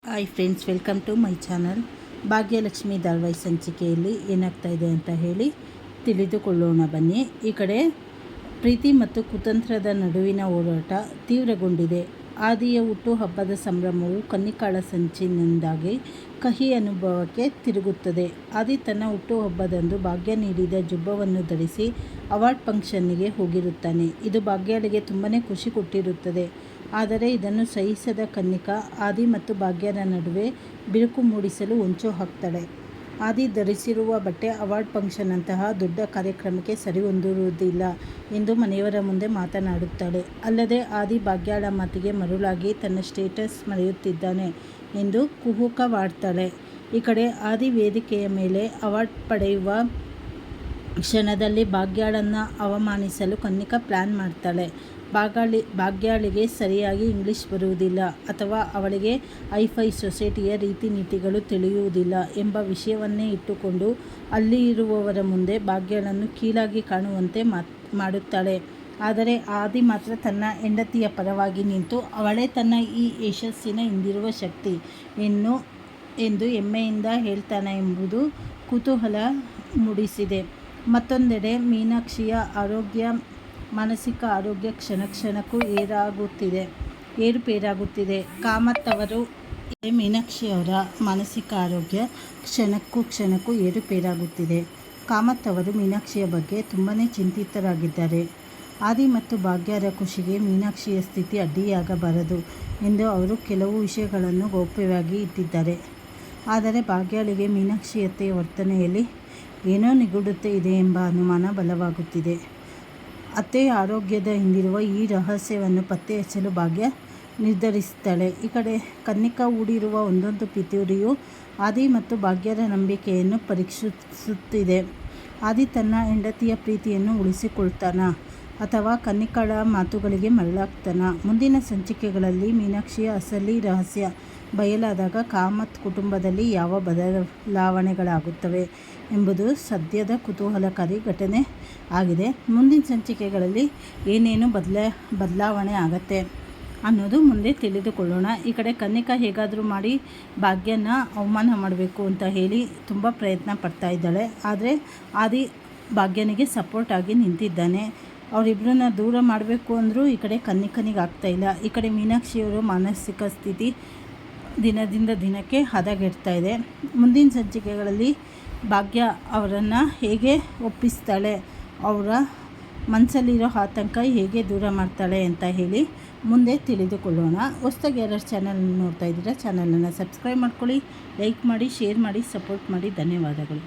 Hi friends, welcome to my channel. Bhagyalakshmi ಧಾರಾವಾಹಿ ಸಂಚಿಕೆಯಲ್ಲಿ ಏನಾಗ್ತಾ ಇದೆ ಅಂತ ಹೇಳಿ ತಿಳಿದುಕೊಳ್ಳೋಣ ಬನ್ನಿ. ಈ ಕಡೆ ಪ್ರೀತಿ ಮತ್ತು ಕುತಂತ್ರದ ನಡುವಿನ ಹೋರಾಟ ತೀವ್ರಗೊಂಡಿದೆ. ಆದಿಯ ಹುಟ್ಟುಹಬ್ಬದ ಸಂಭ್ರಮವು ಕನ್ನಿಕಾಳ ಸಂಚಿನಿಂದಾಗಿ ಕಹಿ ಅನುಭವಕ್ಕೆ ತಿರುಗುತ್ತದೆ. ಆದಿ ತನ್ನ ಹುಟ್ಟುಹಬ್ಬದಂದು ಭಾಗ್ಯ ನೀಡಿದ ಜುಬ್ಬವನ್ನು ಧರಿಸಿ ಅವಾರ್ಡ್ ಫಂಕ್ಷನ್ನಿಗೆ ಹೋಗಿರುತ್ತಾನೆ. ಇದು ಭಾಗ್ಯಳಿಗೆ ತುಂಬಾ ಖುಷಿ ಕೊಟ್ಟಿರುತ್ತದೆ. ಆದರೆ ಇದನ್ನು ಸಹಿಸದ ಕನ್ನಿಕಾ ಆದಿ ಮತ್ತು ಭಾಗ್ಯರ ನಡುವೆ ಬಿರುಕು ಮೂಡಿಸಲು ಹೊಂಚು ಹಾಕ್ತಾಳೆ. ಆದಿ ಧರಿಸಿರುವ ಬಟ್ಟೆ ಅವಾರ್ಡ್ ಫಂಕ್ಷನ್ ಅಂತಹ ದೊಡ್ಡ ಕಾರ್ಯಕ್ರಮಕ್ಕೆ ಸರಿ ಹೊಂದುವುದಿಲ್ಲ ಎಂದು ಮನೆಯವರ ಮುಂದೆ ಮಾತನಾಡುತ್ತಾಳೆ. ಅಲ್ಲದೆ ಆದಿ ಭಾಗ್ಯಳ ಮಾತಿಗೆ ಮರುಳಾಗಿ ತನ್ನ ಸ್ಟೇಟಸ್ ಮರೆಯುತ್ತಿದ್ದಾನೆ ಎಂದು ಕುಹುಕವಾಡ್ತಾಳೆ. ಈ ಕಡೆ ಆದಿ ವೇದಿಕೆಯ ಮೇಲೆ ಅವಾರ್ಡ್ ಪಡೆಯುವ ಕ್ಷಣದಲ್ಲಿ ಭಾಗ್ಯಳನ್ನು ಅವಮಾನಿಸಲು ಕನ್ನಿಕಾ ಪ್ಲ್ಯಾನ್ ಮಾಡ್ತಾಳೆ. ಭಾಗ್ಯಳಿಗೆ ಸರಿಯಾಗಿ ಇಂಗ್ಲಿಷ್ ಬರುವುದಿಲ್ಲ ಅಥವಾ ಅವಳಿಗೆ ಹೈಫೈ ಸೊಸೈಟಿಯ ರೀತಿ ನೀತಿಗಳು ತಿಳಿಯುವುದಿಲ್ಲ ಎಂಬ ವಿಷಯವನ್ನೇ ಇಟ್ಟುಕೊಂಡು ಅಲ್ಲಿ ಇರುವವರ ಮುಂದೆ ಭಾಗ್ಯಳನ್ನು ಕೀಳಾಗಿ ಕಾಣುವಂತೆ ಮಾಡುತ್ತಾಳೆ. ಆದರೆ ಆದಿ ಮಾತ್ರ ತನ್ನ ಹೆಂಡತಿಯ ಪರವಾಗಿ ನಿಂತು ಅವಳೇ ತನ್ನ ಈ ಯಶಸ್ಸಿನ ಹಿಂದಿರುವ ಶಕ್ತಿ ಎಂದು ಹೆಮ್ಮೆಯಿಂದ ಹೇಳ್ತಾನೆ ಎಂಬುದು ಕುತೂಹಲ ಮೂಡಿಸಿದೆ. ಮತ್ತೊಂದೆಡೆ ಮೀನಾಕ್ಷಿಯ ಮಾನಸಿಕ ಆರೋಗ್ಯ ಕ್ಷಣ ಕ್ಷಣಕ್ಕೂ ಏರುಪೇರಾಗುತ್ತಿದೆ. ಕಾಮತ್ ಅವರು ಮೀನಾಕ್ಷಿಯವರ ಮಾನಸಿಕ ಆರೋಗ್ಯ ಕ್ಷಣಕ್ಕೂ ಏರುಪೇರಾಗುತ್ತಿದೆ. ಕಾಮತ್ ಅವರು ಮೀನಾಕ್ಷಿಯ ಬಗ್ಗೆ ತುಂಬಾ ಚಿಂತಿತರಾಗಿದ್ದಾರೆ. ಆದಿ ಮತ್ತು ಭಾಗ್ಯರ ಖುಷಿಗೆ ಮೀನಾಕ್ಷಿಯ ಸ್ಥಿತಿ ಅಡ್ಡಿಯಾಗಬಾರದು ಎಂದು ಅವರು ಕೆಲವು ವಿಷಯಗಳನ್ನು ಗೌಪ್ಯವಾಗಿ ಇಟ್ಟಿದ್ದಾರೆ. ಆದರೆ ಭಾಗ್ಯಳಿಗೆ ಮೀನಾಕ್ಷಿಯತ್ತೆಯ ವರ್ತನೆಯಲ್ಲಿ ಏನೋ ನಿಗೂಢತೆ ಇದೆ ಎಂಬ ಅನುಮಾನ ಬಲವಾಗುತ್ತಿದೆ. ಅತ್ತೆಯ ಆರೋಗ್ಯದ ಹಿಂದಿರುವ ಈ ರಹಸ್ಯವನ್ನು ಪತ್ತೆ ಹಚ್ಚಲು ಭಾಗ್ಯ ನಿರ್ಧರಿಸುತ್ತಾಳೆ. ಈ ಕಡೆ ಕನ್ನಿಕಾ ಹೂಡಿರುವ ಒಂದೊಂದು ಪಿತೂರಿಯು ಆದಿ ಮತ್ತು ಭಾಗ್ಯರ ನಂಬಿಕೆಯನ್ನು ಪರೀಕ್ಷಿಸುತ್ತಿದೆ. ಆದಿ ತನ್ನ ಹೆಂಡತಿಯ ಪ್ರೀತಿಯನ್ನು ಉಳಿಸಿಕೊಳ್ತಾನಾ ಅಥವಾ ಕನ್ನಿಕಾಳ ಮಾತುಗಳಿಗೆ ಮರಳಾಗ್ತಾನಾ? ಮುಂದಿನ ಸಂಚಿಕೆಗಳಲ್ಲಿ ಮೀನಾಕ್ಷಿಯ ಅಸಲಿ ರಹಸ್ಯ ಬಯಲಾದಾಗ ಕಾಮತ್ ಕುಟುಂಬದಲ್ಲಿ ಯಾವ ಬದಲಾವಣೆಗಳಾಗುತ್ತವೆ ಎಂಬುದು ಸದ್ಯದ ಕುತೂಹಲಕಾರಿ ಘಟನೆ ಆಗಿದೆ. ಮುಂದಿನ ಸಂಚಿಕೆಗಳಲ್ಲಿ ಏನೇನು ಬದಲಾವಣೆ ಆಗತ್ತೆ ಅನ್ನೋದು ಮುಂದೆ ತಿಳಿದುಕೊಳ್ಳೋಣ. ಈ ಕಡೆ ಕನ್ನಿಕಾ ಹೇಗಾದರೂ ಮಾಡಿ ಭಾಗ್ಯನ ಅವಮಾನ ಮಾಡಬೇಕು ಅಂತ ಹೇಳಿ ತುಂಬ ಪ್ರಯತ್ನ ಪಡ್ತಾ ಇದ್ದಾಳೆ. ಆದರೆ ಆದಿ ಭಾಗ್ಯನಿಗೆ ಸಪೋರ್ಟ್ ಆಗಿ ನಿಂತಿದ್ದಾನೆ. ಅವರಿಬ್ಬರನ್ನ ದೂರ ಮಾಡಬೇಕು ಅಂದರೂ ಈ ಕಡೆ ಕನ್ನಿಕನಿಗೆ ಆಗ್ತಾಯಿಲ್ಲ. ಈ ಕಡೆ ಮೀನಾಕ್ಷಿಯವರ ಮಾನಸಿಕ ಸ್ಥಿತಿ ದಿನದಿಂದ ದಿನಕ್ಕೆ ಹದಗೆಡ್ತಾ ಇದೆ. ಮುಂದಿನ ಸಂಚಿಕೆಗಳಲ್ಲಿ ಭಾಗ್ಯ ಅವರನ್ನು ಹೇಗೆ ಒಪ್ಪಿಸ್ತಾಳೆ, ಅವರ ಮನಸ್ಸಲ್ಲಿರೋ ಆತಂಕ ಹೇಗೆ ದೂರ ಮಾಡ್ತಾಳೆ ಅಂತ ಹೇಳಿ ಮುಂದೆ ತಿಳಿದುಕೊಳ್ಳೋಣ. ಹೊಸದಾಗಿ ಯಾರು ಚಾನಲ್ ನೋಡ್ತಾ ಇದ್ದೀರಾ ಚಾನಲನ್ನು ಸಬ್ಸ್ಕ್ರೈಬ್ ಮಾಡ್ಕೊಳ್ಳಿ, ಲೈಕ್ ಮಾಡಿ, ಶೇರ್ ಮಾಡಿ, ಸಪೋರ್ಟ್ ಮಾಡಿ. ಧನ್ಯವಾದಗಳು.